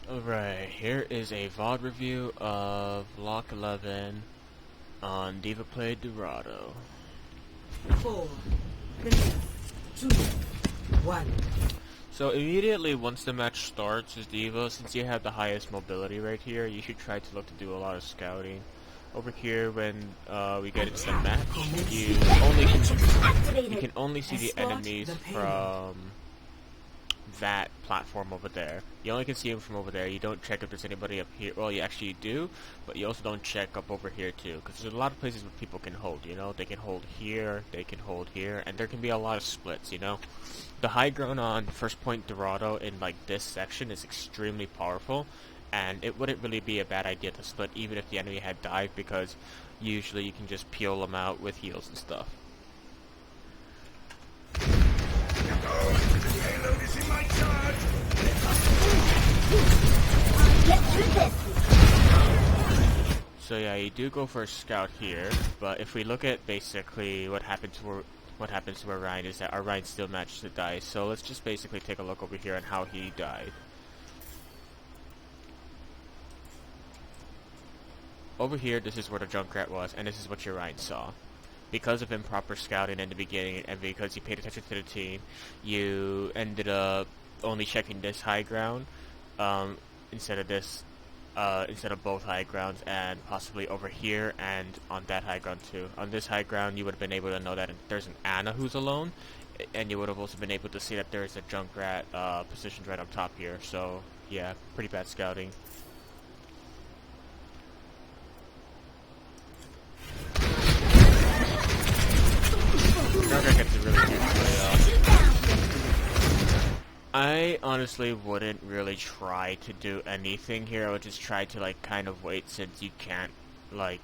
Alright, here is a VOD review of Lawk11 on D.va Played Dorado. 4, 3, 2, 1. So immediately once the match starts as D.va, since you have the highest mobility right here, you should try to look to do a lot of scouting. Over here, when we get into the match, you can only see the enemies from that platform over there. You only can see them from over there. You don't check if there's anybody up here. Well, you actually do, but you also don't check up over here too, because there's a lot of places where people can hold, you know? They can hold here, they can hold here, and there can be a lot of splits, you know? The high ground on First Point Dorado in, like, this section is extremely powerful, and it wouldn't really be a bad idea to split even if the enemy had dive, because usually you can just peel them out with heals and stuff. So yeah, you do go for a scout here, but if we look at basically what happens to Orion is that Orion still matches the dice. So let's just basically take a look over here on how he died. Over here, this is where the Junkrat was, and this is what Orion saw. Because of improper scouting in the beginning, and because you paid attention to the team, you ended up only checking this high ground instead of both high grounds, and possibly over here and on that high ground too. On this high ground, you would have been able to know that there's an Ana who's alone, and you would have also been able to see that there's a Junkrat positioned right up top here. So yeah, pretty bad scouting. Junkrat gets a really huge play. I honestly wouldn't really try to do anything here. I would just try to like kind of wait, since you can't like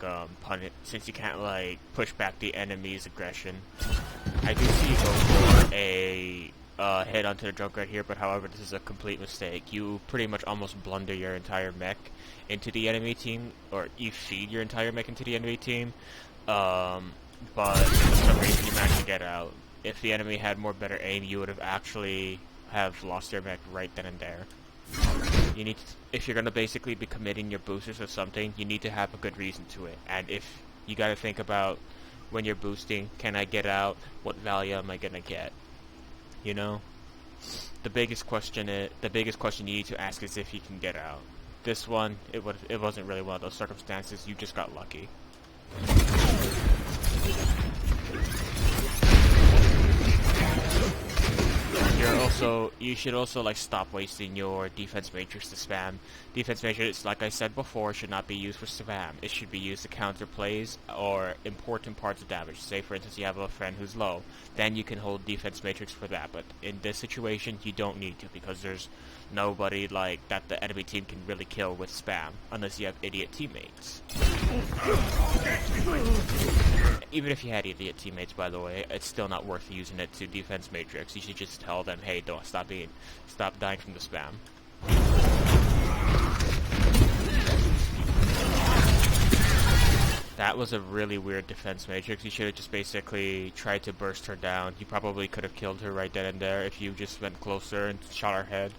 push back the enemy's aggression. I do see you go for a hit onto the Junkrat here, but however this is a complete mistake. You pretty much almost blunder your entire mech into the enemy team, or you feed your entire mech into the enemy team, but for some reason you managed to get out. If the enemy had more better aim, you would have actually lost your mech right then and there. You need to, if you're gonna basically be committing your boosters or something, you need to have a good reason to it. And if you gotta think about when you're boosting, can I get out? What value am I gonna get? You know, the biggest question you need to ask is if you can get out. This one, it wasn't really one of those circumstances. You just got lucky. You should also like stop wasting your defense matrix to spam. Defense matrix, like I said before, should not be used for spam. It should be used to counter plays or important parts of damage. Say for instance you have a friend who's low, then you can hold defense matrix for that. But in this situation you don't need to, because there's nobody like that the enemy team can really kill with spam unless you have idiot teammates. Even if you had idiot teammates, by the way, it's still not worth using it to defense matrix. You should just tell them, hey, don't stop dying from the spam. That was a really weird defense matrix. You should have just basically tried to burst her down. You probably could have killed her right then and there if you just went closer and shot her head.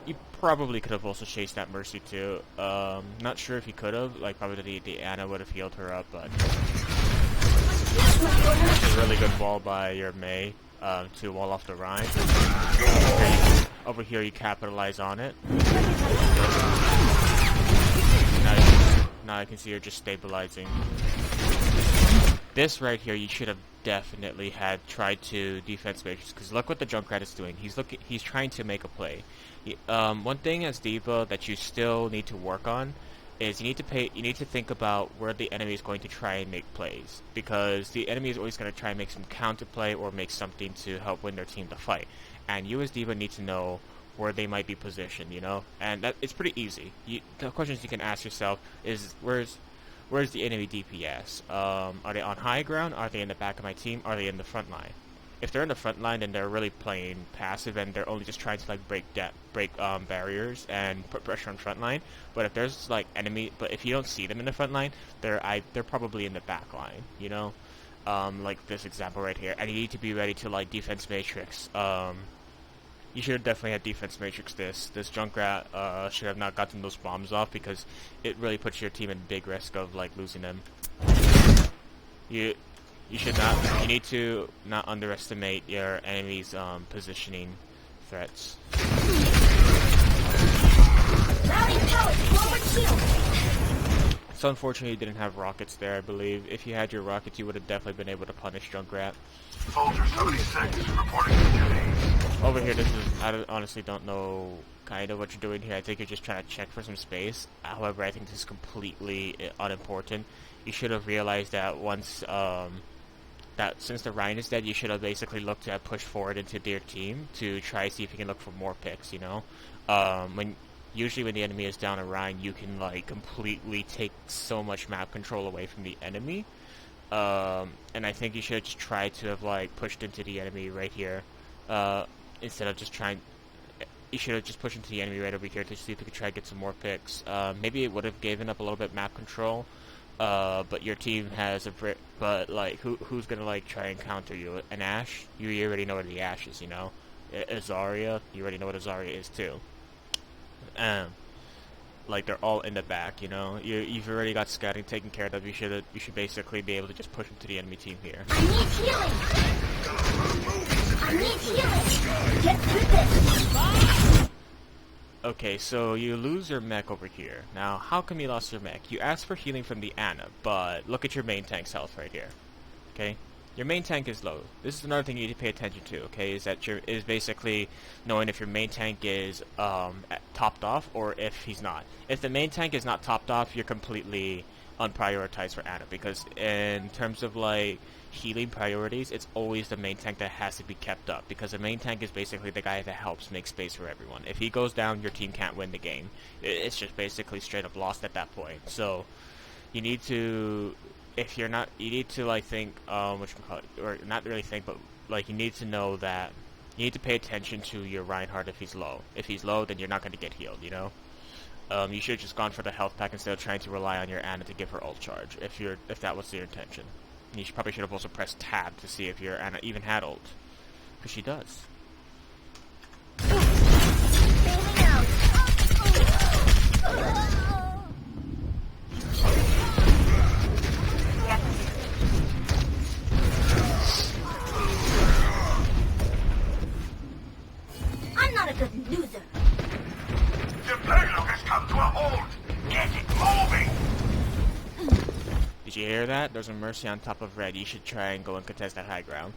You probably could have also chased that Mercy too. Not sure if you could have. Like, probably the Ana would have healed her up, but it's a really good wall by your Mei to wall off the Rhine. Over here you capitalize on it. Now I can see you're just stabilizing. This right here, you should have definitely had tried to defense matrix, because look what the Junkrat is doing. He's trying to make a play. One thing as D.va that you still need to work on is you need to think about where the enemy is going to try and make plays, because the enemy is always going to try and make some counter play or make something to help win their team the fight. And you as D.va need to know where they might be positioned, you know? And that it's pretty easy. The questions you can ask yourself is, where's the enemy DPS? Are they on high ground? Are they in the back of my team? Are they in the front line? If they're in the front line, then they're really playing passive, and they're only just trying to like break barriers and put pressure on front line. But if there's like if you don't see them in the front line, they're probably in the back line, you know? Like this example right here. And you need to be ready to like defense matrix You should have definitely had defense matrix this. This Junkrat should have not gotten those bombs off because it really puts your team in big risk of like losing them. You should not. You need to not underestimate your enemy's positioning threats. So unfortunately, you didn't have rockets there. I believe if you had your rockets, you would have definitely been able to punish Junkrat. Soldier 76 reporting to duty. Over here, this is. Honestly don't know kind of what you're doing here. I think you're just trying to check for some space. However, I think this is completely unimportant. You should have realized that once that since the Rhine is dead, you should have basically looked to push forward into their team to try to see if you can look for more picks, you know? Usually when the enemy is down a Rhine, you can like completely take so much map control away from the enemy. And I think you should just try to have like pushed into the enemy right here. Instead of just trying, you should have just pushed into the enemy right over here to see if you could try to get some more picks. Maybe it would have given up a little bit map control. But your team has but like who's gonna like try and counter you? An Ashe? You already know where the Ashe is, you know. A Zarya, you already know what a Zarya is too. Like they're all in the back, you know. You've already got scouting taken care of. You should basically be able to just push into the enemy team here. I need healing. I need healing. Get through this. Okay, so you lose your mech over here. Now, how come you lost your mech? You asked for healing from the Ana, but look at your main tank's health right here. Okay? Your main tank is low. This is another thing you need to pay attention to, okay? Is that is basically knowing if your main tank is topped off or if he's not. If the main tank is not topped off, you're completely unprioritized for Ana, because in terms of like healing priorities, it's always the main tank that has to be kept up, because the main tank is basically the guy that helps make space for everyone. If he goes down, your team can't win the game. It's just basically straight up lost at that point. So you need to, if you're not, you need to like think, or not really think, but like you need to know that you need to pay attention to your Reinhardt if he's low. If he's low, then you're not going to get healed, you know? You should have just gone for the health pack instead of trying to rely on your Ana to give her ult charge, if that was your intention. And you probably should have also pressed tab to see if your Ana even had ult, because she does. I'm not a good loser. The payload has come to a halt. Get it moving. Did you hear that? There's a Mercy on top of red. You should try and go and contest that high ground.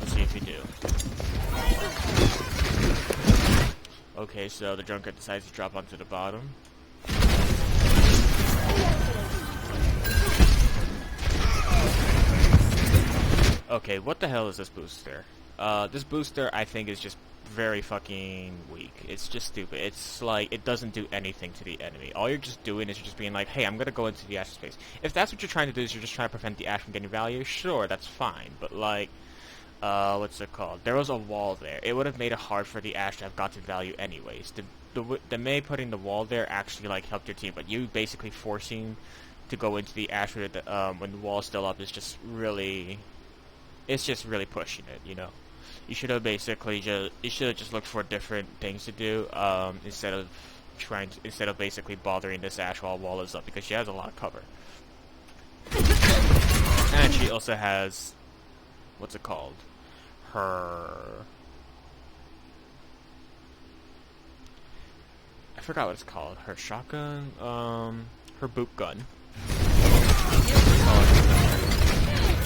Let's see if you do. Okay, so the Drunkard decides to drop onto the bottom. Okay, what the hell is this booster? This booster, I think, is just very fucking weak. It's just stupid. It's like, it doesn't do anything to the enemy. All you're just doing is you're just being like, hey, I'm gonna go into the Ashe space. If that's what you're trying to do, is you're just trying to prevent the Ashe from getting value, sure, that's fine. But like, what's it called? There was a wall there. It would have made it hard for the Ashe to have gotten value anyways. The Mei putting the wall there actually like helped your team, but you basically forcing to go into the Ashe when the wall is still up is just really, it's just really pushing it, you know. You should have basically just looked for different things to do instead of basically bothering this Ashe while wall is up, because she has a lot of cover. And she also has, what's it called? I forgot what it's called. Her shotgun, her boot gun.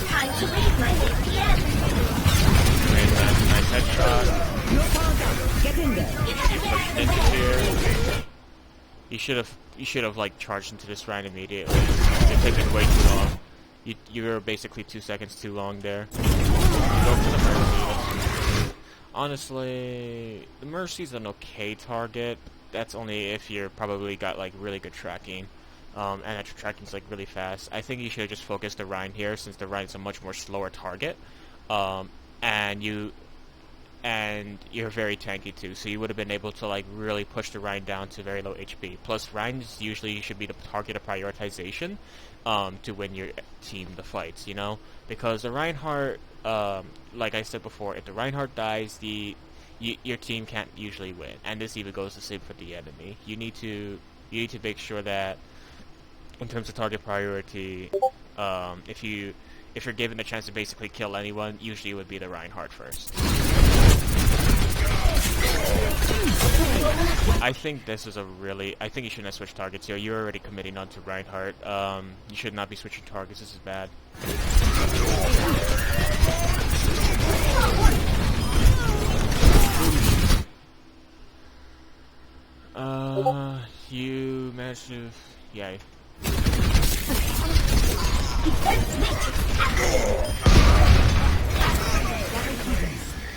Time to leave my APM. Nice headshot. No power down. Get in there. She pushed into here. You should have like charged into this round immediately. You're taking way too long. You were basically 2 seconds too long there. Go for the Mercy. Honestly, the Mercy's an okay target. That's only if you're probably got like really good tracking. And that your tracking's like really fast. I think you should have just focused the Rhine here, since the Rhine's a much more slower target. And you're very tanky too, so you would have been able to like really push the Rhine down to very low HP. Plus, Rhines usually should be the target of prioritization to win your team the fights, you know? Because the Reinhardt, like I said before, if the Reinhardt dies, your team can't usually win, and this even goes the same for the enemy. You need to make sure that in terms of target priority, if you're given a chance to basically kill anyone, usually it would be the Reinhardt first. I think this is I think you shouldn't have switched targets here. You're already committing onto Reinhardt. You should not be switching targets. This is bad. You managed to... Yay.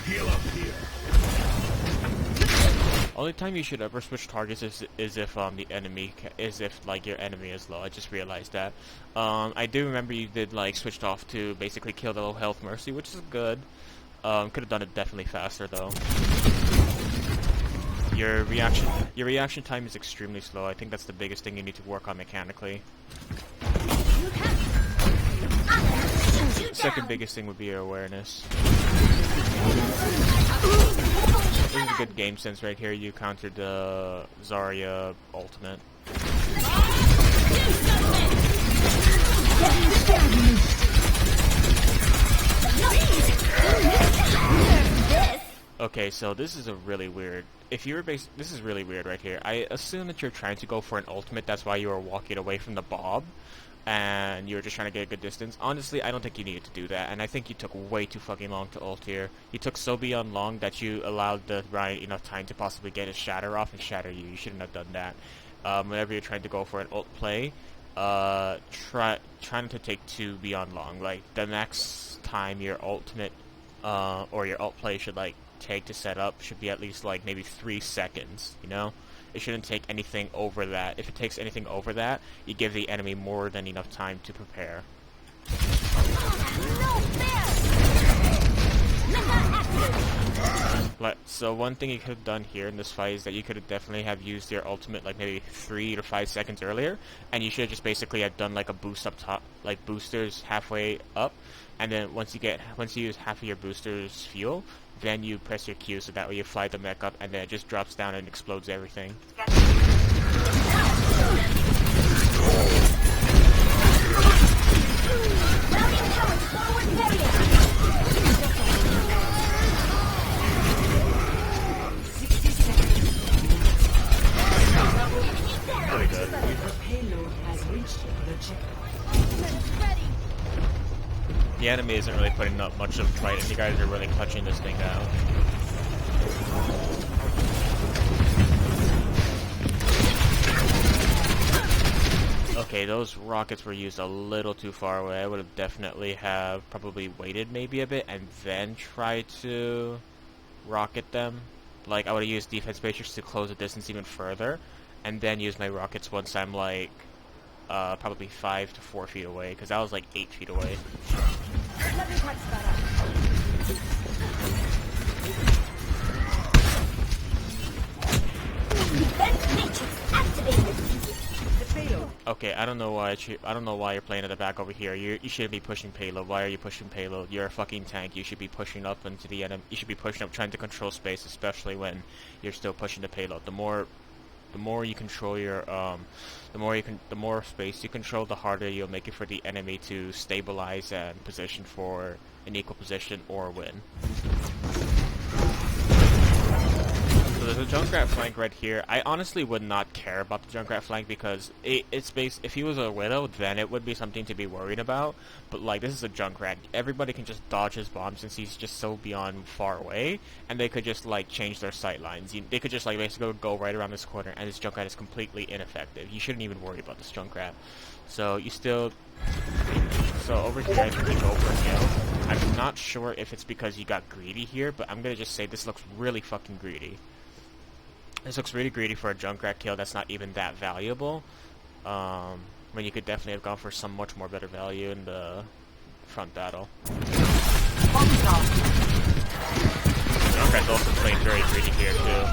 Heal up here. Only time you should ever switch targets is if the enemy like your enemy is low. I just realized that. I do remember you did like switched off to basically kill the low health Mercy, which is good. Could have done it definitely faster though. Your reaction time is extremely slow. I think that's the biggest thing you need to work on mechanically. Second biggest thing would be your awareness. This is a good game sense right here. You countered the Zarya ultimate. Okay, so this is a really weird. This is really weird right here. I assume that you're trying to go for an ultimate. That's why you were walking away from the Bob, and you were just trying to get a good distance. Honestly, I don't think you needed to do that, and I think you took way too fucking long to ult here. You took so beyond long that you allowed the Ryan enough time to possibly get his shatter off and shatter you. You shouldn't have done that. Whenever you're trying to go for an ult play, try not to take too beyond long. Like the next time your ultimate or your ult play should like take to set up should be at least like maybe 3 seconds, you know? It shouldn't take anything over that. If it takes anything over that, you give the enemy more than enough time to prepare. So one thing you could have done here in this fight is that you could have definitely have used your ultimate like maybe 3 to 5 seconds earlier, and you should have just basically have done like a boost up top, like boosters halfway up, and then once you use half of your boosters fuel, then you press your Q so that way you fly the mech up, and then it just drops down and explodes everything. Really good. The enemy isn't really putting up much of a fight, and you guys are really clutching this thing down. Okay, those rockets were used a little too far away. I would have definitely have probably waited maybe a bit and then tried to rocket them. Like, I would have used defense matrix to close the distance even further, and then use my rockets once I'm like probably 5 to 4 feet away, because I was like 8 feet away. Let me touch that up. Defense matrix activated. Okay, I don't know why you're playing at the back over here. You shouldn't be pushing payload. Why are you pushing payload? You're a fucking tank. You should be pushing up into the enemy. You should be pushing up, trying to control space, especially when you're still pushing the payload. The more you control your the more space you control, the harder you'll make it for the enemy to stabilize and position for an equal position or win. So there's a Junkrat flank right here. I honestly would not care about the Junkrat flank because it's based. If he was a Widow, then it would be something to be worried about. But like, this is a Junkrat. Everybody can just dodge his bombs since he's just so beyond far away, and they could just like change their sight lines. They could just like basically go right around this corner, and this Junkrat is completely ineffective. You shouldn't even worry about this Junkrat. So over here I think you go for a kill. I'm not sure if it's because you got greedy here, but I'm gonna just say this looks really fucking greedy. This looks really greedy for a Junkrat kill that's not even that valuable. When you could definitely have gone for some much more better value in the front battle. Junkrat's also playing very greedy here too.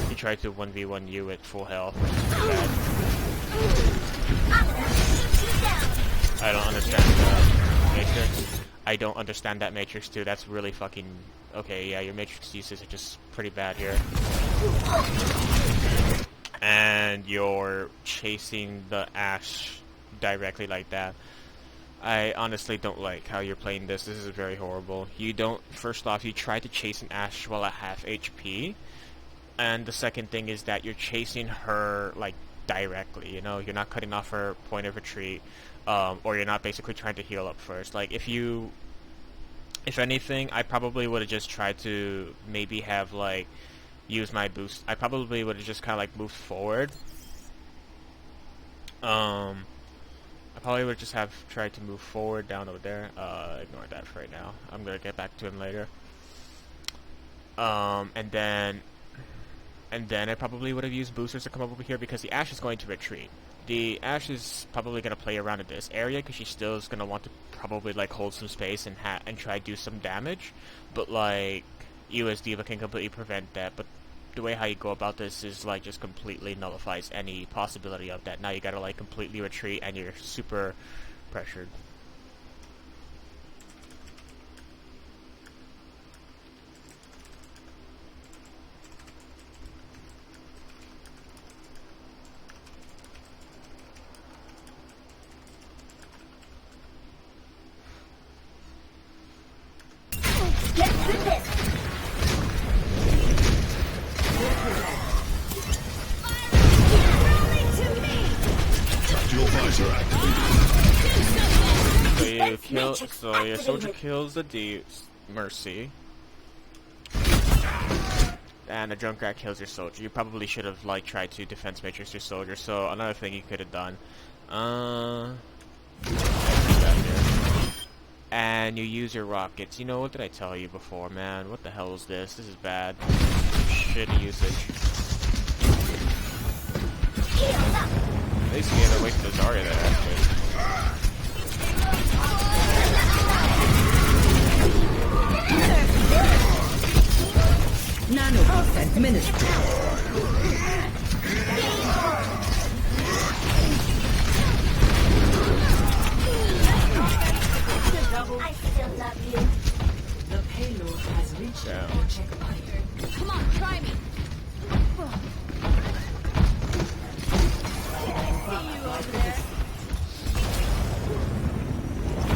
He tried to 1v1 you at full health. I don't understand that matrix. I don't understand that matrix too. That's really fucking Okay, yeah, your Matrix uses are just pretty bad here. And you're chasing the Ashe directly like that. I honestly don't like how you're playing this. This is very horrible. You don't... First off, you try to chase an Ashe while at half HP. And the second thing is that you're chasing her, like, directly, you know? You're not cutting off her point of retreat. Or you're not basically trying to heal up first. Like, if anything, I probably would have just tried to maybe have, like, use my boost. I probably would have just kind of, like, moved forward. I probably would just have tried to move forward down over there. Ignore that for right now. I'm gonna get back to him later. And then I probably would have used boosters to come up over here because the Ashe is going to retreat. The Ashe is probably gonna play around in this area because she still is gonna want to probably like hold some space and try to do some damage. But like you as D.va can completely prevent that. But the way how you go about this is like just completely nullifies any possibility of that. Now you gotta like completely retreat and you're super pressured. Get through this! Dual visor activated. So your soldier kills the Mercy. And the Junkrat kills your soldier. You probably should have like tried to defense matrix your soldier. So another thing you could have done. And you use your rockets. You know, what did I tell you before, man? What the hell is this? This is bad. Shitty usage. At least we had to wait for the Zarya there, actually. Nanobots administered. I still love you. The payload has reached Yeah. the checkpoint. Come on, try me.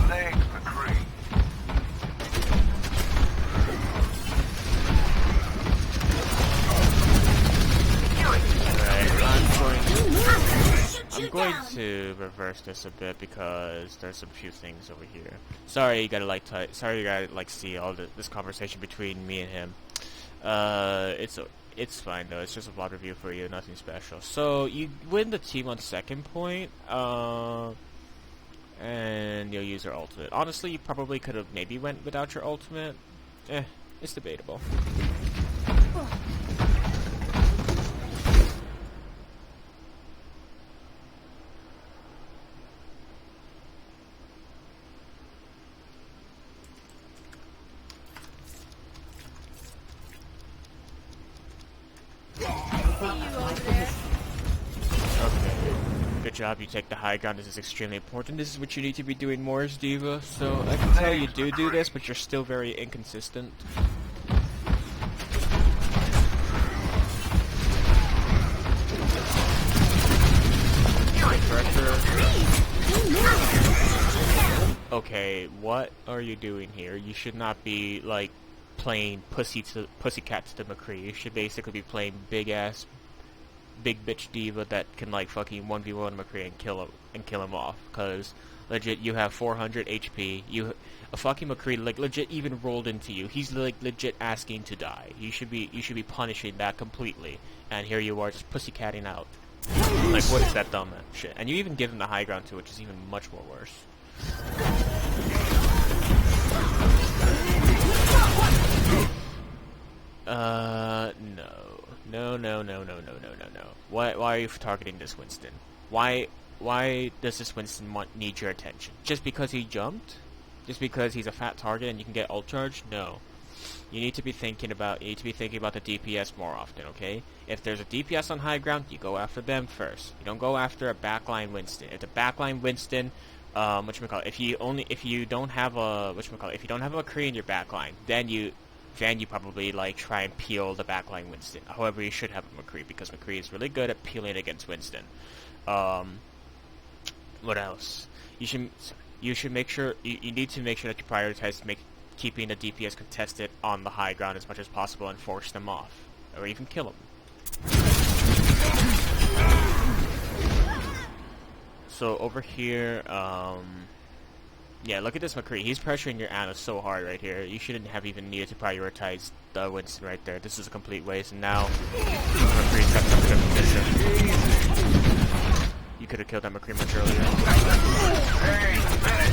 Legs for cream. I'm going to reverse this a bit because there's a few things over here. Sorry you gotta like see all this conversation between me and him. It's fine though. It's just a vlog review for you, nothing special. So you win the team on second point, and you'll use your ultimate. Honestly, you probably could have maybe went without your ultimate. It's debatable. Good job, you take the high ground. This is extremely important. This is what you need to be doing more as D.va. So I can tell you do this, but you're still very inconsistent. Okay, what are you doing here? You should not be like playing pussycat to the McCree. You should basically be playing big bitch D.va that can like fucking 1v1 McCree and kill him off. Cause legit, you have 400 HP. A fucking McCree like legit even rolled into you. He's like legit asking to die. You should be punishing that completely. And here you are just pussycatting out. Like, what is that dumb shit? And you even give him the high ground too, which is even much more worse. No. Why are you targeting this Winston? Why does this Winston need your attention? Just because he jumped? Just because he's a fat target and you can get ult charge? No. You need to be thinking about the DPS more often, okay? If there's a DPS on high ground, you go after them first. You don't go after a backline Winston. If the backline Winston, if you don't have a McCree in your backline, then you then you probably like try and peel the backline Winston. However, you should have a McCree because McCree is really good at peeling against Winston. What else? You should make sure you need to make sure that you prioritize keeping the DPS contested on the high ground as much as possible and force them off, or even kill them. So over here, yeah, look at this McCree. He's pressuring your Ana so hard right here. You shouldn't have even needed to prioritize the Winston right there. This is a complete waste, and now McCree's got some good position. You could have killed that McCree much earlier. Hey,